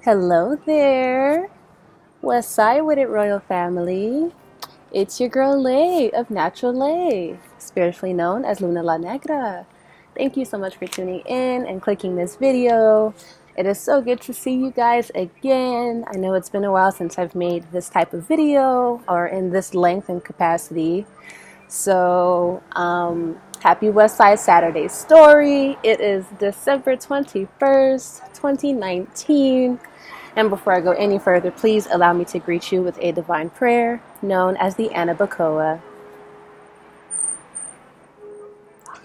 Hello there, West Side with it, Royal Family. It's your girl Lay of naturalLay, spiritually known as Luna La Negra. Thank you so much for tuning in and clicking this video. It is so good to see you guys again. I know it's been a while since I've made this type of video or in this length and capacity. So, happy West Side Saturday story. It is December 21st, 2019. And before I go any further, please allow me to greet you with a divine prayer known as the Anabacoa.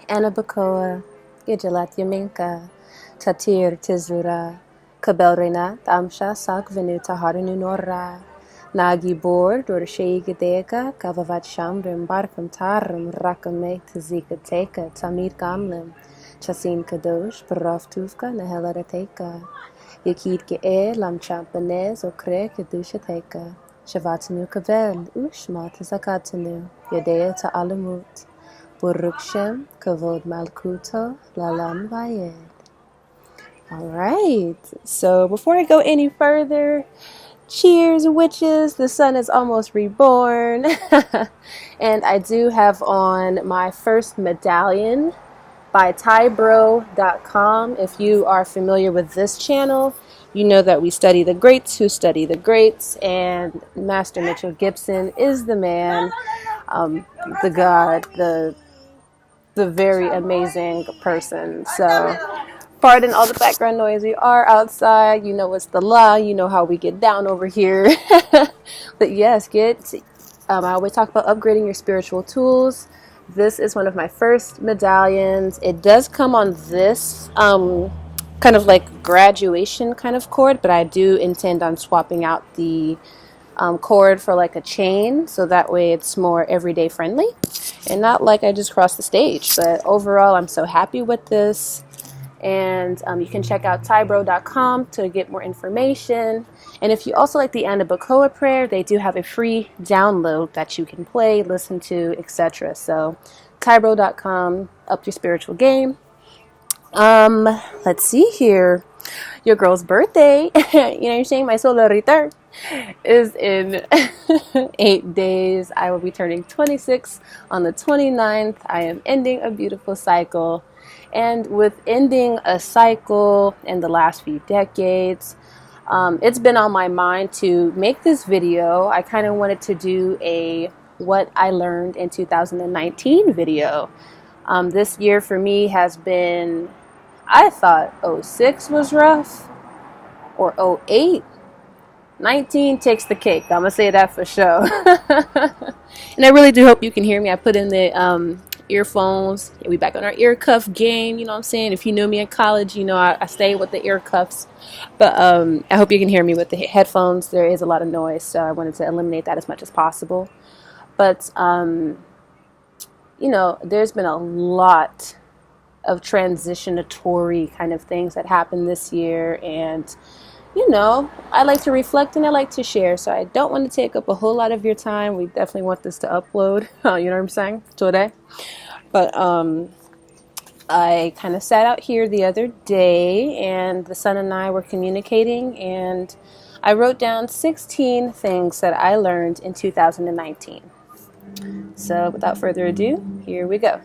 Anabacoa, Gijalat Yaminka, Tatir Tizura, Kabelrina, Tamsha Sakvenu Taharinu Nora, Nagi Bor, Dorshei Gedeka, Kavavat Shambrim, Barkam Tarim, Rakame, Tazika Teka, Tamir Gamlim, Chasin Kadosh, Baraf Tufka, Nahelarateka. Yakid Ge'er, Lam Champanez, or Kre Kedushateka, Shavatanu Kavel, Ushma Tazakatanu, Yadea ta Alamut, Burukshem, Kavod Malkuto, Lalam Vayed. Alright, so before I go any further, cheers, witches, the sun is almost reborn. And I do have on my first medallion by Tybro.com. If you are familiar with this channel, you know that we study the greats who study the greats, and Master Mitchell Gibson is the man, the god, the very amazing person. So pardon all the background noise. We are outside. You know it's the law. You know how we get down over here. But yes, I always talk about upgrading your spiritual tools. This is one of my first medallions. It does come on this kind of like graduation kind of cord, but I do intend on swapping out the cord for like a chain, so that way it's more everyday friendly and not like I just crossed the stage. But overall, I'm so happy with this. And you can check out Tybro.com to get more information. And if you also like the Anabacoa prayer, they do have a free download that you can play, listen to, etc. So Tybro.com, up your spiritual game. Let's see here. Your girl's birthday, you know what I'm saying? My solar return is in 8 days. I will be turning 26 on the 29th. I am ending a beautiful cycle. And with ending a cycle in the last few decades, it's been on my mind to make this video. I kind of wanted to do a what I learned in 2019 video. This year for me has been, I thought 06 was rough, or 08. 19 takes the cake. I'm gonna say that for sure. And I really do hope you can hear me. I put in the earphones. We back on our ear cuff game, you know what I'm saying? If you knew me in college, you know I stay with the ear cuffs. But I hope you can hear me with the headphones. There is a lot of noise, so I wanted to eliminate that as much as possible. But you know, there's been a lot of transitionatory kind of things that happened this year, and you know, I like to reflect and I like to share, so I don't want to take up a whole lot of your time. We definitely want this to upload, you know what I'm saying, today. But I kind of sat out here the other day, and the son and I were communicating, and I wrote down 16 things that I learned in 2019. So without further ado, here we go.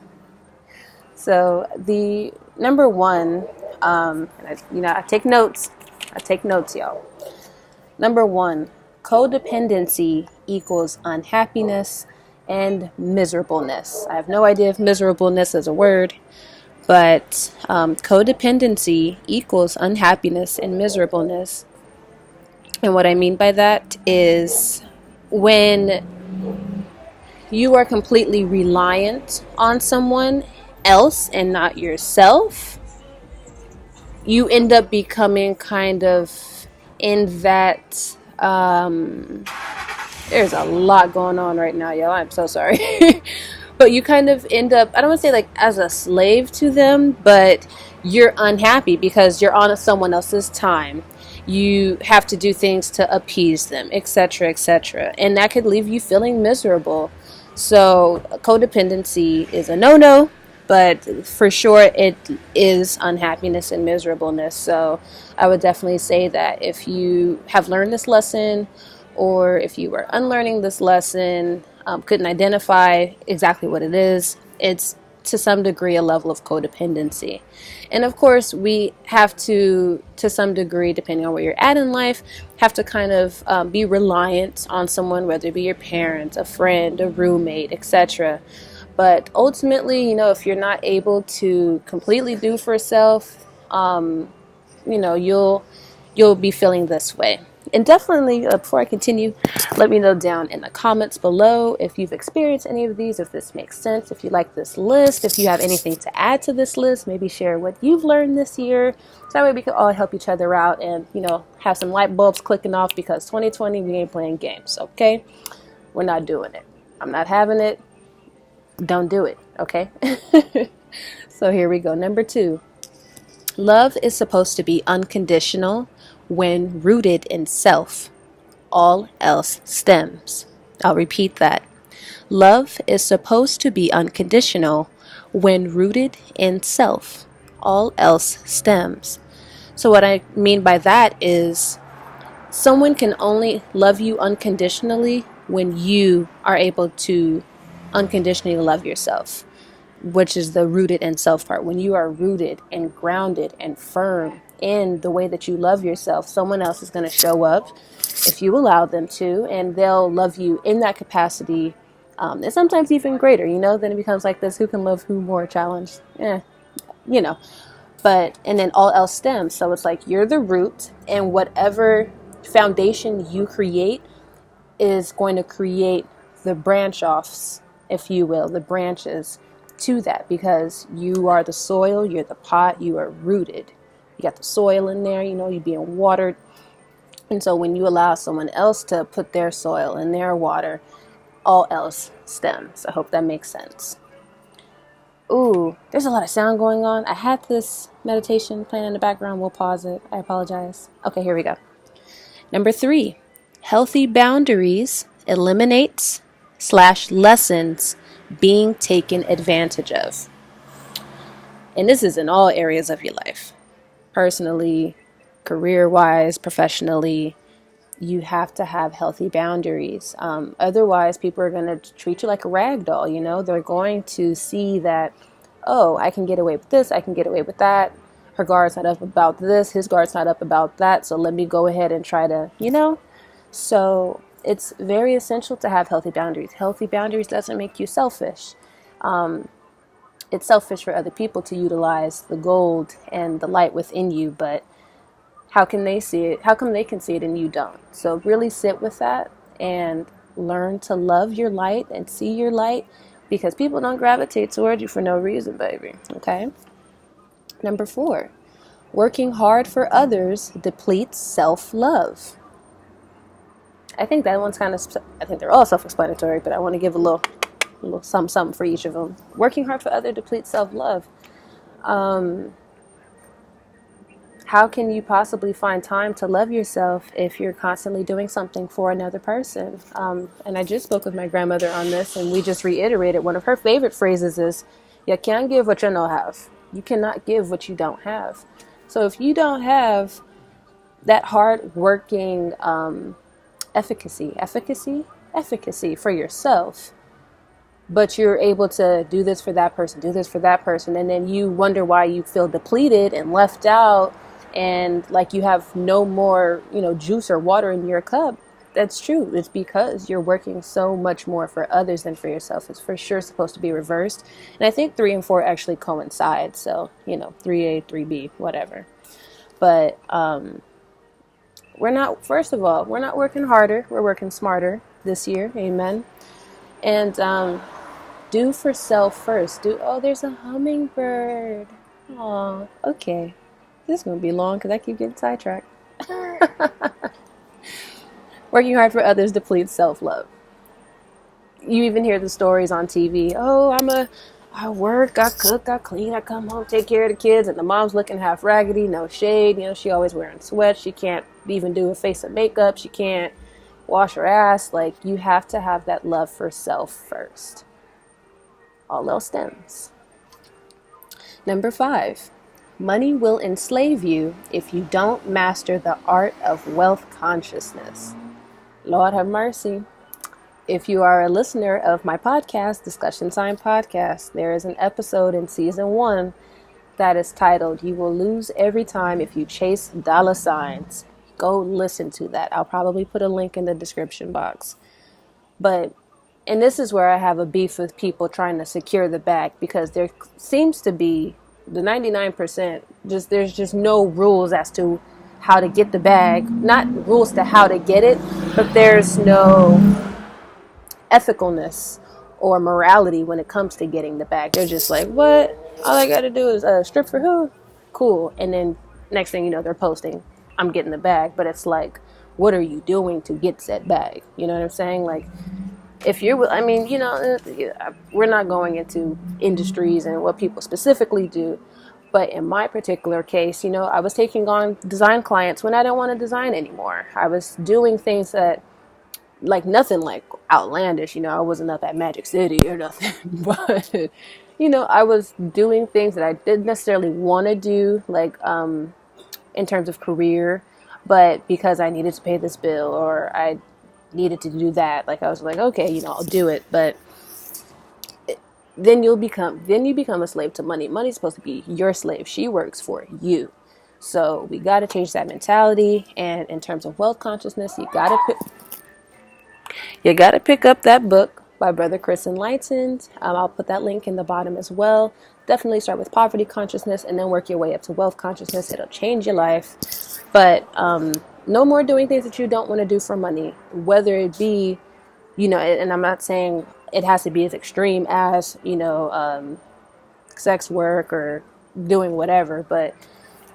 So the number one, I take notes. Y'all. Number one, codependency equals unhappiness and miserableness. I have no idea if miserableness is a word, but codependency equals unhappiness and miserableness. And what I mean by that is when you are completely reliant on someone else and not yourself, you end up becoming kind of in that, there's a lot going on right now, y'all. I'm so sorry. But you kind of end up, I don't want to say like as a slave to them, but you're unhappy because you're on someone else's time. You have to do things to appease them, etc., etc. And that could leave you feeling miserable. So codependency is a no-no. but for sure it is unhappiness and miserableness. So I would definitely say that if you have learned this lesson, or if you are unlearning this lesson, couldn't identify exactly what it is, it's to some degree a level of codependency. And of course, we have to some degree, depending on where you're at in life, have to kind of be reliant on someone, whether it be your parent, a friend, a roommate, etc. But ultimately, if you're not able to completely do for self, you'll be feeling this way. And definitely, before I continue, let me know down in the comments below if you've experienced any of these, if this makes sense, if you like this list, if you have anything to add to this list, maybe share what you've learned this year. So that way we can all help each other out and, have some light bulbs clicking off, because 2020, we ain't playing games, okay? We're not doing it. I'm not having it. Don't do it, okay? So here we go. Number 2. Love is supposed to be unconditional when rooted in self. All else stems. I'll repeat that. Love is supposed to be unconditional when rooted in self. All else stems. So what I mean by that is someone can only love you unconditionally when you are able to unconditionally love yourself, which is the rooted in self part. When you are rooted and grounded and firm in the way that you love yourself, someone else is going to show up if you allow them to, and they'll love you in that capacity, and sometimes even greater, then it becomes like this who can love who more challenge. But, and then all else stems. So it's like you're the root, and whatever foundation you create is going to create the branch offs, if you will, the branches to that, because you are the soil, you're the pot, you are rooted. You got the soil in there, you're being watered. And so when you allow someone else to put their soil and their water, all else stems. I hope that makes sense. Ooh, there's a lot of sound going on. I had this meditation playing in the background. We'll pause it. I apologize. Okay, here we go. Number 3, healthy boundaries eliminates / lessens being taken advantage of. And this is in all areas of your life. Personally, career-wise, professionally, you have to have healthy boundaries. Otherwise, people are going to treat you like a rag doll, They're going to see that, oh, I can get away with this, I can get away with that. Her guard's not up about this, his guard's not up about that, so let me go ahead and try to, So it's very essential to have healthy boundaries. Healthy boundaries doesn't make you selfish. It's selfish for other people to utilize the gold and the light within you, but how can they see it? How come they can see it and you don't? So really sit with that and learn to love your light and see your light, because people don't gravitate toward you for no reason, baby. Okay? Number 4, working hard for others depletes self-love. I think that one's I think they're all self-explanatory, but I want to give a little something for each of them. Working hard for others depletes self-love. How can you possibly find time to love yourself if you're constantly doing something for another person? And I just spoke with my grandmother on this, and we just reiterated one of her favorite phrases is, you can't give what you don't have. You cannot give what you don't have. So if you don't have that hard-working efficacy for yourself, but you're able to do this for that person, and then you wonder why you feel depleted and left out and like you have no more, juice or water in your cup. That's true. It's because you're working so much more for others than for yourself. It's for sure supposed to be reversed. And I think 3 and 4 actually coincide. So, 3A, 3B, whatever. But we're not working harder. We're working smarter this year. Amen. And do for self first. There's a hummingbird. Oh, okay. This is going to be long because I keep getting sidetracked. Working hard for others depletes self-love. You even hear the stories on TV. Oh, I work, I cook, I clean, I come home, take care of the kids, and the mom's looking half raggedy, no shade. She always wearing sweats. She can't even do a face of makeup. She can't wash her ass. Like, you have to have that love for self first. All else stems. Number 5, money will enslave you if you don't master the art of wealth consciousness. Lord have mercy. If you are a listener of my podcast, Discussion Time Podcast, there is an episode in season 1 that is titled, "You Will Lose Every Time If You Chase Dollar Signs." Go listen to that. I'll probably put a link in the description box. And this is where I have a beef with people trying to secure the bag, because there seems to be the 99%, there's just no rules as to how to get the bag. Not rules to how to get it, but there's no ethicalness or morality when it comes to getting the bag. They're just like, what? All I got to do is strip for who? Cool. And then next thing you know, they're posting, I'm getting the bag. But it's like, what are you doing to get said bag? You know what I'm saying? Like, if you're, we're not going into industries and what people specifically do. But in my particular case, I was taking on design clients when I didn't want to design anymore. I was doing things that, like, nothing like outlandish. I wasn't up at Magic City or nothing. But, I was doing things that I didn't necessarily want to do, like, in terms of career. But because I needed to pay this bill or I needed to do that, like, I was like, okay, I'll do it. But then you become a slave to money. Money's supposed to be your slave. She works for you. So we got to change that mentality. And in terms of wealth consciousness, you got to pick up that book by Brother Chris Enlightened. I'll put that link in the bottom as well. Definitely start with poverty consciousness and then work your way up to wealth consciousness. It'll change your life. But no more doing things that you don't want to do for money, whether it be, and I'm not saying it has to be as extreme as, sex work or doing whatever. But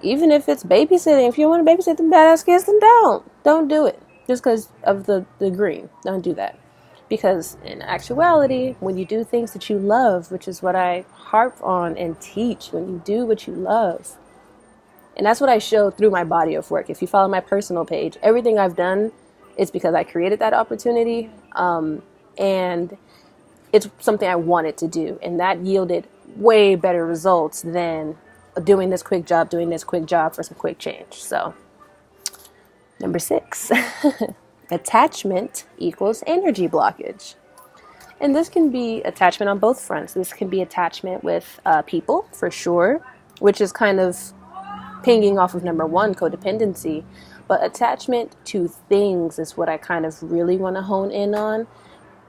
even if it's babysitting, if you want to babysit them badass kids, then don't do it just because of the green. Don't do that. Because in actuality, when you do things that you love, which is what I harp on and teach, when you do what you love, and that's what I show through my body of work. If you follow my personal page, everything I've done is because I created that opportunity. And it's something I wanted to do. And that yielded way better results than doing this quick job for some quick change. So, number 6, attachment equals energy blockage. And this can be attachment on both fronts. This can be attachment with people, for sure, which is kind of pinging off of number 1, codependency. But attachment to things is what I kind of really want to hone in on.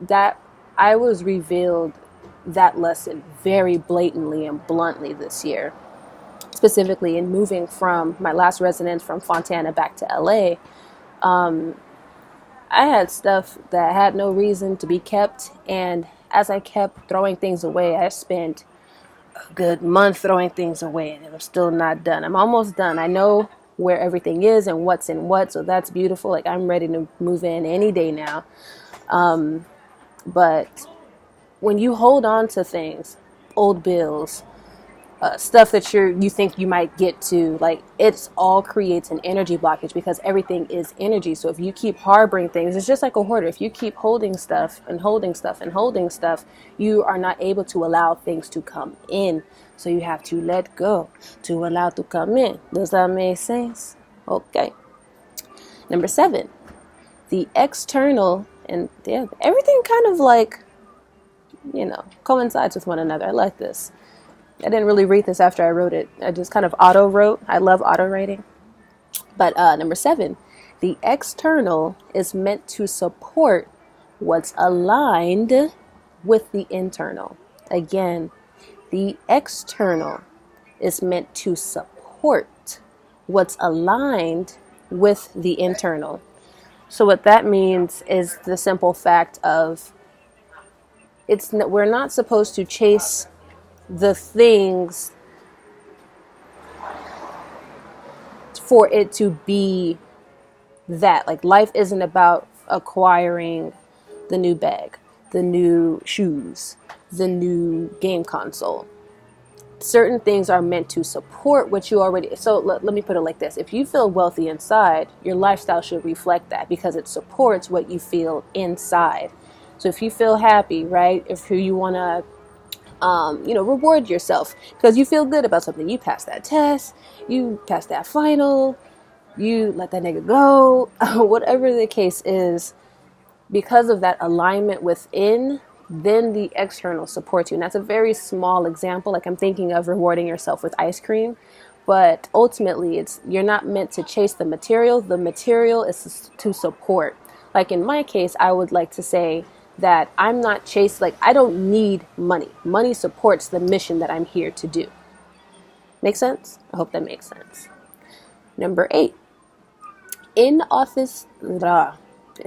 That I was revealed that lesson very blatantly and bluntly this year, specifically in moving from my last residence from Fontana back to LA. I had stuff that had no reason to be kept, and as I kept throwing things away, I spent a good month throwing things away, and it was still not done. I'm almost done. I know where everything is and what's in what, so that's beautiful. Like, I'm ready to move in any day now. But when you hold on to things, old bills, stuff that you think you might get to, like, it's all creates an energy blockage because everything is energy. So if you keep harboring things, it's just like a hoarder. If you keep holding stuff and holding stuff and holding stuff, you are not able to allow things to come in. So you have to let go to allow to come in. Does that make sense? Okay. Number 7, the external, and everything kind of like, coincides with one another. I like this. I didn't really read this after I wrote it. I just kind of auto wrote. I love auto writing. But number 7, the external is meant to support what's aligned with the internal. Again, the external is meant to support what's aligned with the internal. So what that means is the simple fact of we're not supposed to chase the things for it to be that. Like, life isn't about acquiring the new bag, the new shoes, the new game console. Certain things are meant to support what you already. So let me put it like this. If you feel wealthy inside, your lifestyle should reflect that because it supports what you feel inside. So if you feel happy, right? If you want to reward yourself because you feel good about something. You passed that test, you passed that final, you let that nigga go, whatever the case is. Because of that alignment within, then the external supports you. And that's a very small example. Like I'm thinking of rewarding yourself with ice cream, but ultimately you're not meant to chase the material. The material is to support. Like in my case, I would like to say that I'm not I don't need money. Money supports the mission that I'm here to do. Make sense? I hope that makes sense. Number 8, and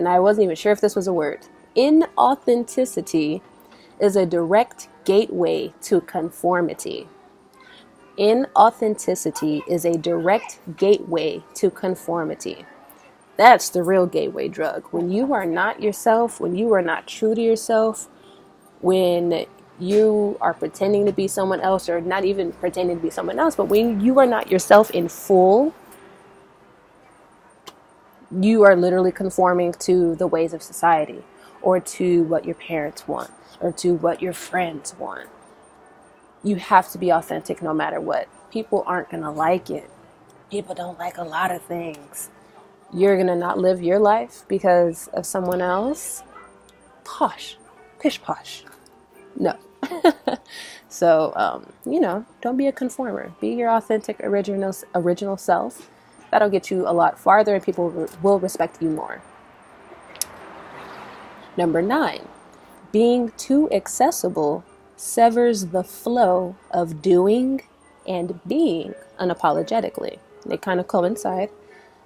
I wasn't even sure if this was a word. Inauthenticity is a direct gateway to conformity. Inauthenticity is a direct gateway to conformity. That's the real gateway drug. When you are not yourself, when you are not true to yourself, when you are pretending to be someone else, or not even pretending to be someone else, but when you are not yourself in full, you are literally conforming to the ways of society, or to what your parents want, or to what your friends want. You have to be authentic no matter what. People aren't going to like it. People don't like a lot of things. You're going to not live your life because of someone else. Posh. Pish posh. No. So, don't be a conformer. Be your authentic, original self. That'll get you a lot farther and people will respect you more. Number 9, being too accessible severs the flow of doing and being unapologetically. They kind of coincide.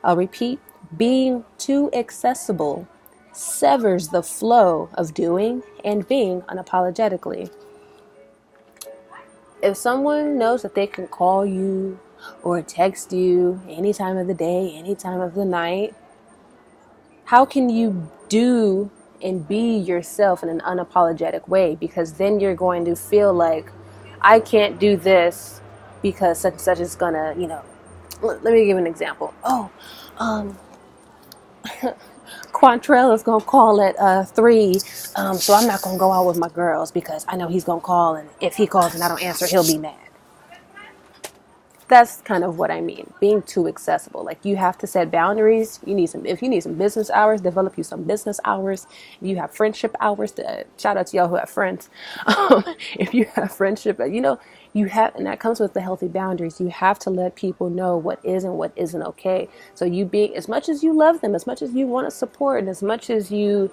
I'll repeat, being too accessible severs the flow of doing and being unapologetically. If someone knows that they can call you or text you any time of the day, any time of the night, how can you do and be yourself in an unapologetic way? Because then you're going to feel like, I can't do this because such and such is gonna, let me give an example. Quantrell is gonna call at 3, so I'm not gonna go out with my girls because I know he's gonna call, and if he calls and I don't answer, he'll be mad. That's kind of what I mean, being too accessible. Like, you have to set boundaries. If you need some business hours, develop you some business hours. If you have friendship hours, shout out to y'all who have friends. If you have friendship, and that comes with the healthy boundaries. You have to let people know what is and what isn't okay. So as much as you love them, as much as you want to support, and as much as you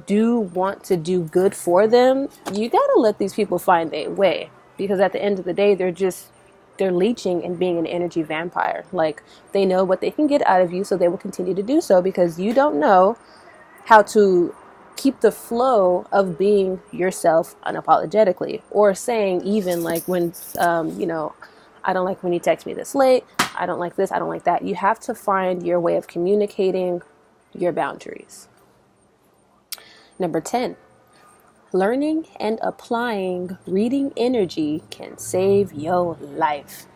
do want to do good for them, you got to let these people find their way. Because at the end of the day, they're leeching and being an energy vampire. Like, they know what they can get out of you, so they will continue to do so, because you don't know how to keep the flow of being yourself unapologetically, or saying, even like when, I don't like when you text me this late. I don't like this. I don't like that. You have to find your way of communicating your boundaries. Number 10. Learning and applying reading energy can save your life.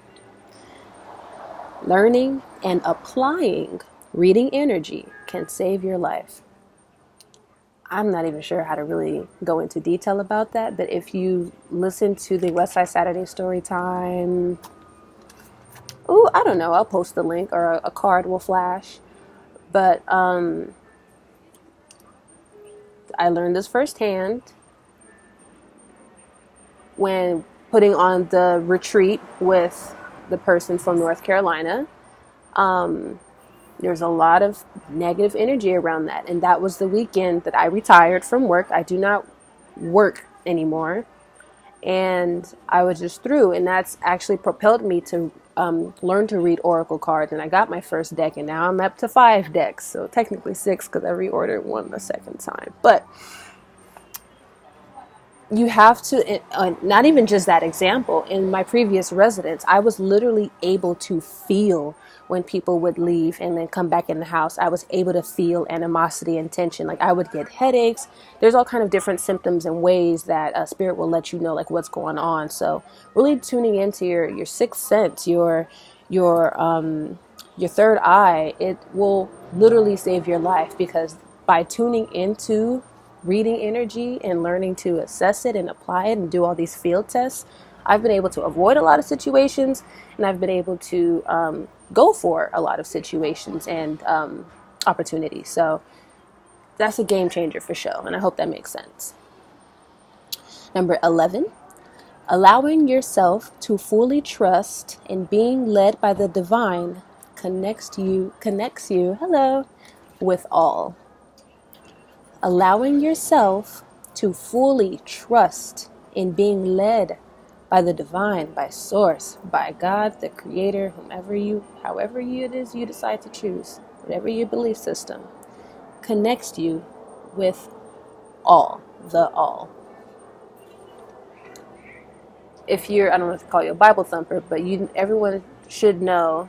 Learning and applying reading energy can save your life. I'm not even sure how to really go into detail about that, but if you listen to the Westside Saturday story time, I don't know, I'll post the link, or a card will flash. But I learned this firsthand when putting on the retreat with the person from North Carolina. There's a lot of negative energy around that. And that was the weekend that I retired from work. I do not work anymore. And I was just through. And that's actually propelled me to learn to read oracle cards. And I got my first deck. And now I'm up to 5 decks. So technically 6, because I reordered one the second time. But you have to, not even just that example, in my previous residence, I was literally able to feel when people would leave and then come back in the house. I was able to feel animosity and tension. Like, I would get headaches. There's all kind of different symptoms and ways that spirit will let you know, like, what's going on. So really tuning into your sixth sense, your third eye, it will literally save your life, because by tuning into reading energy and learning to assess it and apply it and do all these field tests, I've been able to avoid a lot of situations, and I've been able to go for a lot of situations and opportunities. So that's a game changer for sure, and I hope that makes sense. Number 11, allowing yourself to fully trust in being led by the divine connects you, hello, with all. Allowing yourself to fully trust in being led by the divine, by source, by God, the creator, however it is you decide to choose, whatever your belief system, connects you with all, the all. If you're, I don't know if to call you a Bible thumper, but everyone should know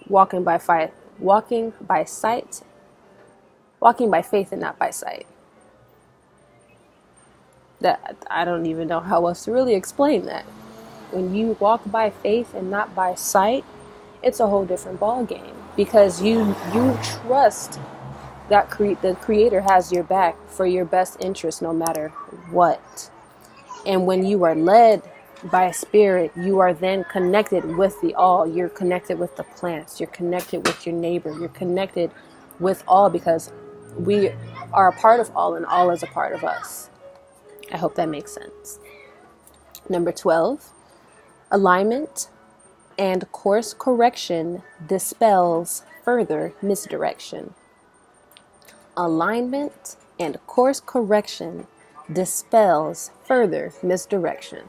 walking by faith and not by sight. That I don't even know how else to really explain that. When you walk by faith and not by sight, it's a whole different ball game, because you trust that the creator has your back for your best interest no matter what. And when you are led by spirit, you are then connected with the all. You're connected with the plants. You're connected with your neighbor. You're connected with all, because we are a part of all and all is a part of us. I hope that makes sense. Number 12, alignment and course correction dispels further misdirection. Alignment and course correction dispels further misdirection.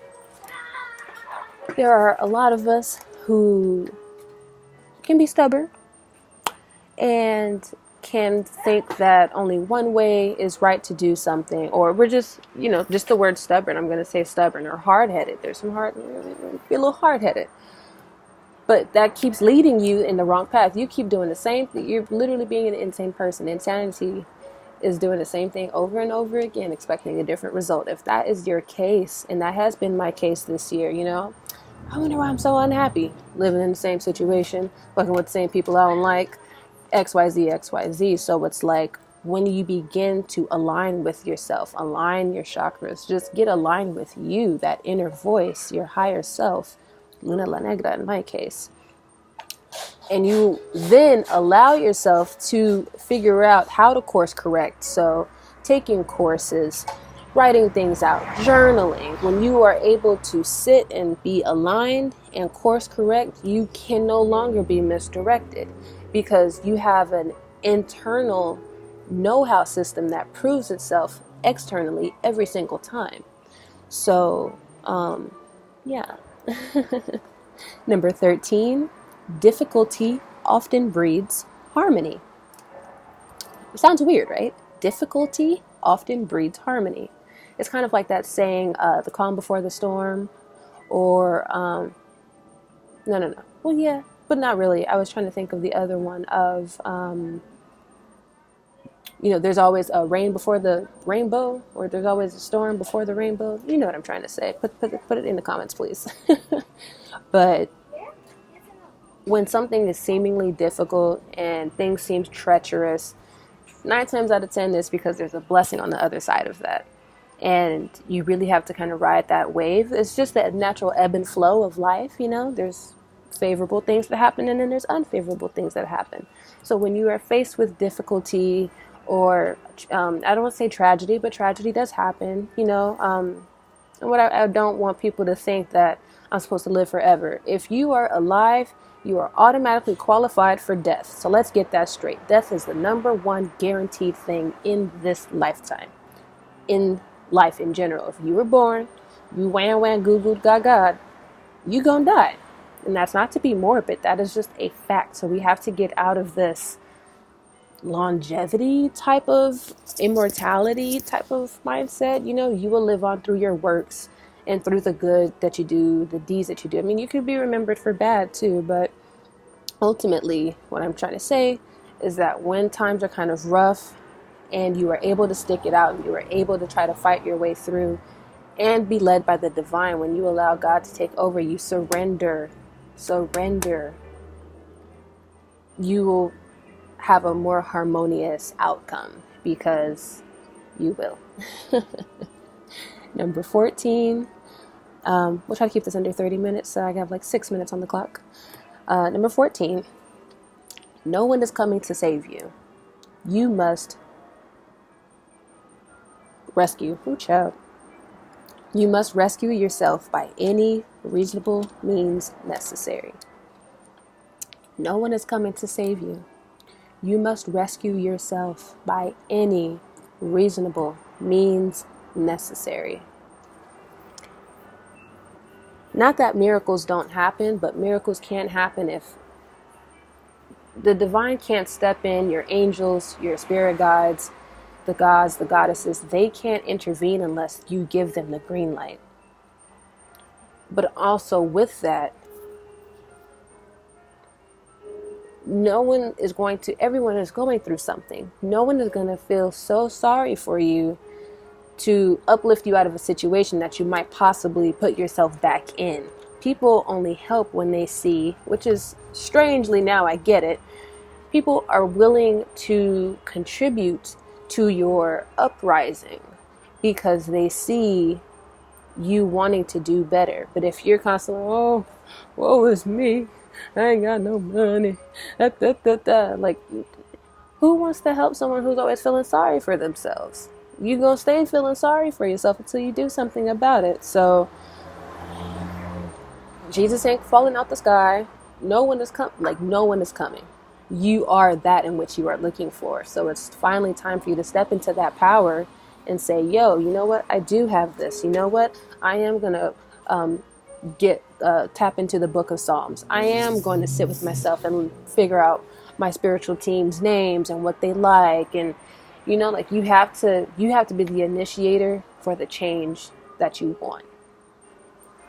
There are a lot of us who can be stubborn and can think that only one way is right to do something, or we're just the word stubborn. I'm going to say stubborn or hard-headed. There's some be a little hard-headed. But that keeps leading you in the wrong path. You keep doing the same thing. You're literally being an insane person. Insanity is doing the same thing over and over again, expecting a different result. If that is your case, and that has been my case this year, I wonder why I'm so unhappy living in the same situation, working with the same people I don't like, XYZ. So it's like, when you begin to align with yourself, align your chakras, just get aligned with you, that inner voice, your higher self, Luna La Negra in my case. And you then allow yourself to figure out how to course correct. So taking courses, writing things out, journaling. When you are able to sit and be aligned and course correct, you can no longer be misdirected, because you have an internal know-how system that proves itself externally every single time. So, yeah. Number 13, difficulty often breeds harmony. It sounds weird, right? Difficulty often breeds harmony. It's kind of like that saying, the calm before the storm, or, no. Well, yeah, but not really. I was trying to think of the other one of, there's always a rain before the rainbow, or there's always a storm before the rainbow. You know what I'm trying to say. Put it in the comments, please. But when something is seemingly difficult and things seem treacherous, 9 times out of 10 is because there's a blessing on the other side of that. And you really have to kind of ride that wave. It's just the natural ebb and flow of life, There's favorable things that happen, and then there's unfavorable things that happen. So when you are faced with difficulty, or I don't want to say tragedy, but tragedy does happen, And what I don't want people to think that I'm supposed to live forever. If you are alive, you are automatically qualified for death. So let's get that straight. Death is the number one guaranteed thing in this lifetime. In life in general. If you were born, you wham Googled God, you gonna die. And that's not to be morbid. That is just a fact. So we have to get out of this longevity type of immortality type of mindset. You will live on through your works and through the good that you do, the deeds that you do. I mean, you could be remembered for bad too, but ultimately what I'm trying to say is that when times are kind of rough and you are able to stick it out and you are able to try to fight your way through and be led by the divine, when you allow God to take over, you surrender, you will have a more harmonious outcome, because you will. Number 14, we'll try to keep this under 30 minutes, so I have like 6 minutes on the clock. Number 14, no one is coming to save you. You must rescue. Ooh, child. You must rescue yourself by any reasonable means necessary. No one is coming to save you. You must rescue yourself by any reasonable means necessary. Not that miracles don't happen, but miracles can't happen if the divine can't step in. Your angels, your spirit guides, the gods, the goddesses, they can't intervene unless you give them the green light. But also with that, everyone is going through something. No one is going to feel so sorry for you to uplift you out of a situation that you might possibly put yourself back in. People only help when they see, which is strangely, now I get it, people are willing to contribute to your uprising because they see you wanting to do better. But if you're constantly, oh, woe is me, I ain't got no money, like, who wants to help someone who's always feeling sorry for themselves? You gonna stay feeling sorry for yourself until you do something about it. So Jesus ain't falling out the sky. No one is coming. You are that in which you are looking for. So it's finally time for you to step into that power and say, yo, you know what? I do have this. You know what? I am going to tap into the book of Psalms. I am going to sit with myself and figure out my spiritual team's names and what they like. And, you know, like you have to be the initiator for the change that you want.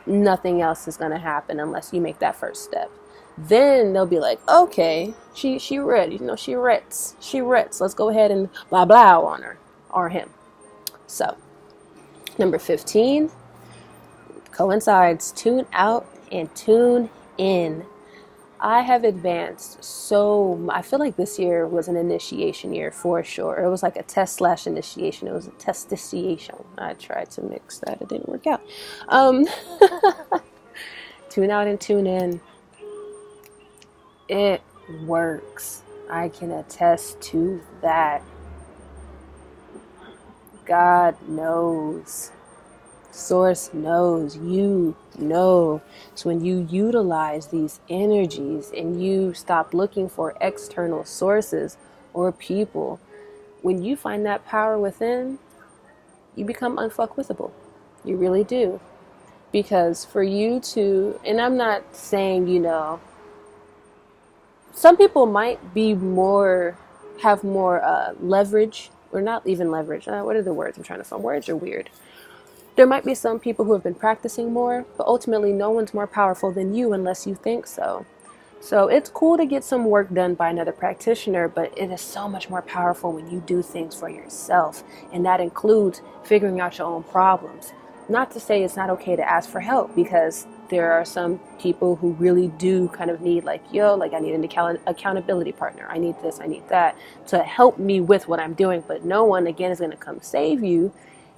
Nothing else is going to happen unless you make that first step. Then they'll be like, okay, she read, you know, she writes. Let's go ahead and blah, blah on her or him. So, number 15, coincides, tune out and tune in. I have advanced I feel like this year was an initiation year for sure. It was like a test/initiation. It was a testitiation. I tried to mix that. It didn't work out. Tune out and tune in. It works. I can attest to that. God knows. Source knows. You know. So when you utilize these energies and you stop looking for external sources or people, when you find that power within, you become unfuckwithable. You really do. Because for you to, and I'm not saying, you know, some people might have more leverage, or not even leverage. What are the words I'm trying to find? Words are weird. There might be some people who have been practicing more, but ultimately no one's more powerful than you unless you think so. So it's cool to get some work done by another practitioner, but it is so much more powerful when you do things for yourself. And that includes figuring out your own problems. Not to say it's not okay to ask for help, because there are some people who really do kind of need, like, I need an accountability partner. I need this, I need that to help me with what I'm doing. But no one, again, is going to come save you.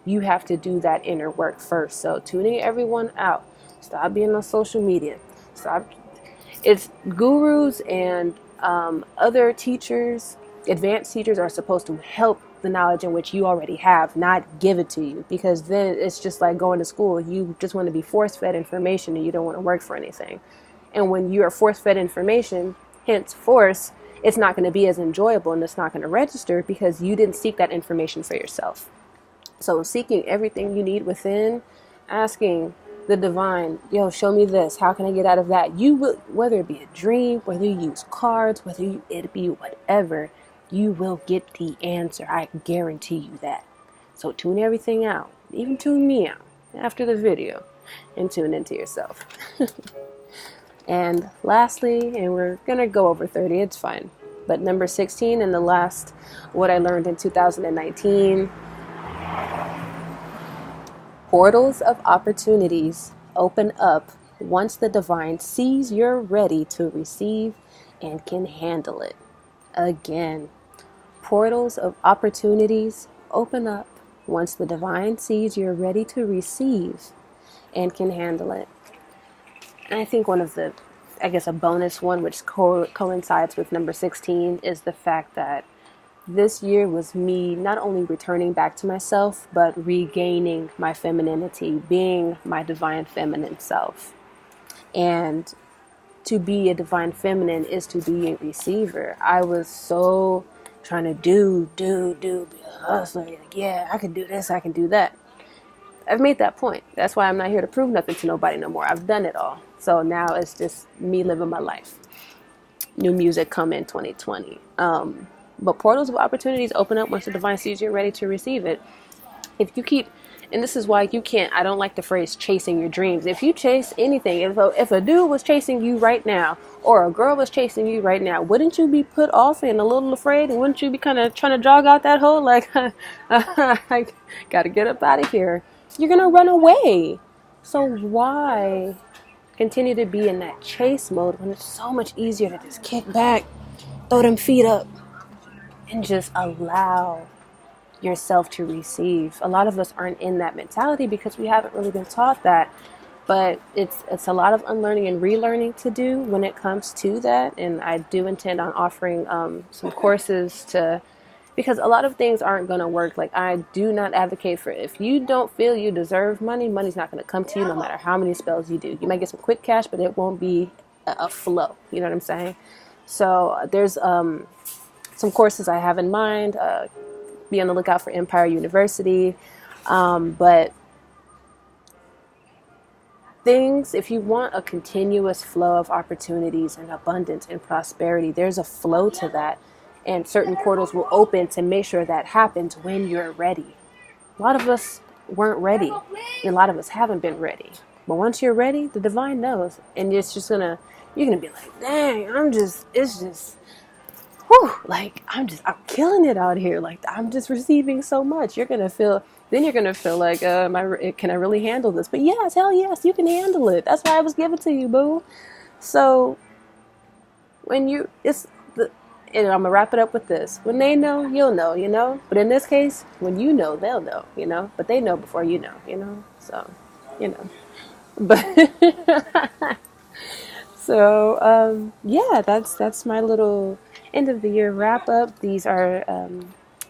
You have to do that inner work first. So tuning everyone out. Stop being on social media. It's gurus and other teachers, advanced teachers are supposed to help the knowledge in which you already have, not give it to you. Because then it's just like going to school. You just want to be force-fed information and you don't want to work for anything. And when you are force-fed information, hence force, it's not going to be as enjoyable and it's not going to register because you didn't seek that information for yourself. So seeking everything you need within, asking the divine, show me this. How can I get out of that? You will, whether it be a dream, whether you use cards, whether it be whatever, you will get the answer. I guarantee you that. So tune everything out. Even tune me out after the video and tune into yourself. And lastly, and we're going to go over 30, it's fine. But number 16 and the last, what I learned in 2019, portals of opportunities open up once the divine sees you're ready to receive and can handle it. Again, portals of opportunities open up once the divine sees you're ready to receive and can handle it. And I think one of the, I guess a bonus one, which coincides with number 16, is the fact that this year was me not only returning back to myself, but regaining my femininity, being my divine feminine self. And to be a divine feminine is to be a receiver. I was so trying to do, be a hustler. Like, yeah, I can do this, I can do that. I've made that point. That's why I'm not here to prove nothing to nobody no more. I've done it all. So now it's just me living my life. New music come in 2020. But portals of opportunities open up once the divine sees you're ready to receive it. If you keep, and this is why you can't, I don't like the phrase chasing your dreams. If you chase anything, if a dude was chasing you right now, or a girl was chasing you right now, wouldn't you be put off and a little afraid? And wouldn't you be kind of trying to jog out that hole? Like, I got to get up out of here. You're going to run away. So why continue to be in that chase mode when it's so much easier to just kick back, throw them feet up, and just allow yourself to receive? A lot of us aren't in that mentality because we haven't really been taught that. But it's a lot of unlearning and relearning to do when it comes to that. And I do intend on offering some courses because a lot of things aren't going to work. Like, I do not advocate for, if you don't feel you deserve money, money's not going to come to you no matter how many spells you do. You might get some quick cash, but it won't be a flow. You know what I'm saying? So there's some courses I have in mind. Be on the lookout for MPire University. But things, if you want a continuous flow of opportunities and abundance and prosperity, there's a flow to that. And certain portals will open to make sure that happens when you're ready. A lot of us weren't ready. And a lot of us haven't been ready. But once you're ready, the divine knows. And it's just you're going to be like, dang, like, I'm killing it out here. Like, I'm just receiving so much. You're going to feel like, can I really handle this? But yes, hell yes, you can handle it. That's why I was given to you, boo. So and I'm going to wrap it up with this. When they know, you'll know, you know? But in this case, when you know, they'll know, you know? But they know before you know, you know? So, you know. But, so, yeah, that's my little end of the year wrap up. These are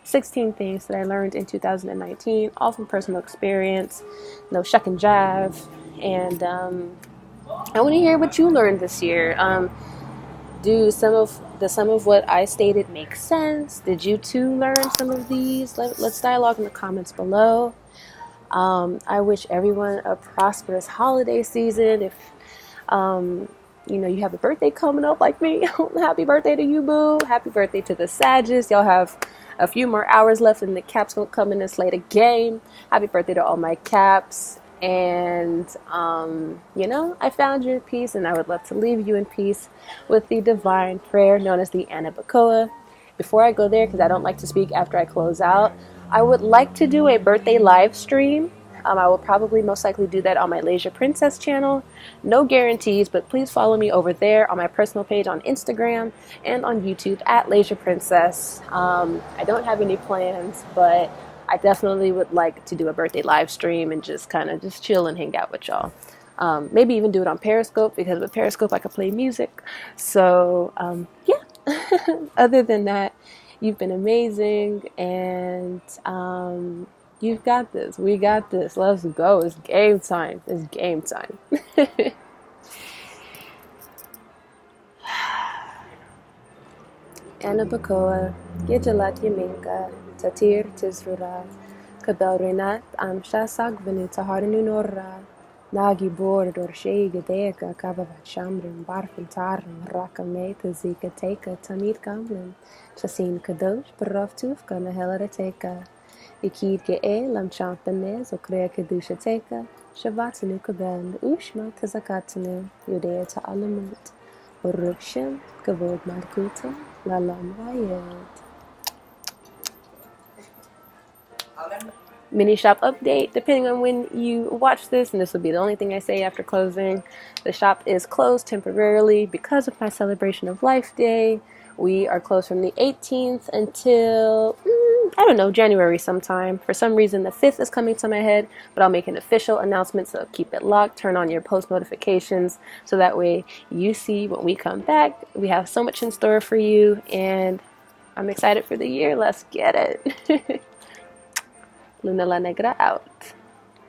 16 things that I learned in 2019, all from personal experience, no shuck and jive. And I want to hear what you learned this year. Do some of what I stated make sense? Did you too learn some of these? Let's dialogue in the comments below. I wish everyone a prosperous holiday season. If you have a birthday coming up like me, happy birthday to you, boo. Happy birthday to the Sagittarius. Y'all have a few more hours left and the Caps won't come in and slay the game. Happy birthday to all my Caps. And, I found you in peace, and I would love to leave you in peace with the divine prayer known as the Anabacoa. Before I go there, because I don't like to speak after I close out, I would like to do a birthday live stream. I will probably most likely do that on my LaysiaPrincess channel. No guarantees, but please follow me over there on my personal page on Instagram and on YouTube at LaysiaPrincess. I don't have any plans, but I definitely would like to do a birthday live stream and just kind of just chill and hang out with y'all. Maybe even do it on Periscope, because with Periscope I could play music. So, yeah. Other than that, you've been amazing, and you've got this. We got this. Let's go. It's game time. It's game time. Anabacoa, Gijalat Yaminka, Tatir Tizrura, Kabelrinat, Amsha Sagvenu, Taharinu Norra, Nagi Bord or Shea Gadeka, Kabavat Shamrin, Barfin Tarin, Rakameta, Zika Teka, Tamid Gamlin, Chasin Kadosh, Baraf Tufka, Nahela Teka, Ikid Ge, Lam Champanes, Okrea Kadusha Teka, Shavatanu Kabel, Ushma, Tazakatanu, Yudea to Alamut, Urukshin, Kavod Malkuta, Lalam Wayed. Mini shop update, depending on when you watch this, and this will be the only thing I say after closing. The shop is closed temporarily because of my celebration of life day. We are closed from the 18th until I don't know, January sometime. For some reason, the 5th is coming to my head, but I'll make an official announcement, so keep it locked. Turn on your post notifications so that way you see when we come back. We have so much in store for you, and I'm excited for the year. Let's get it. Luna La Negra out.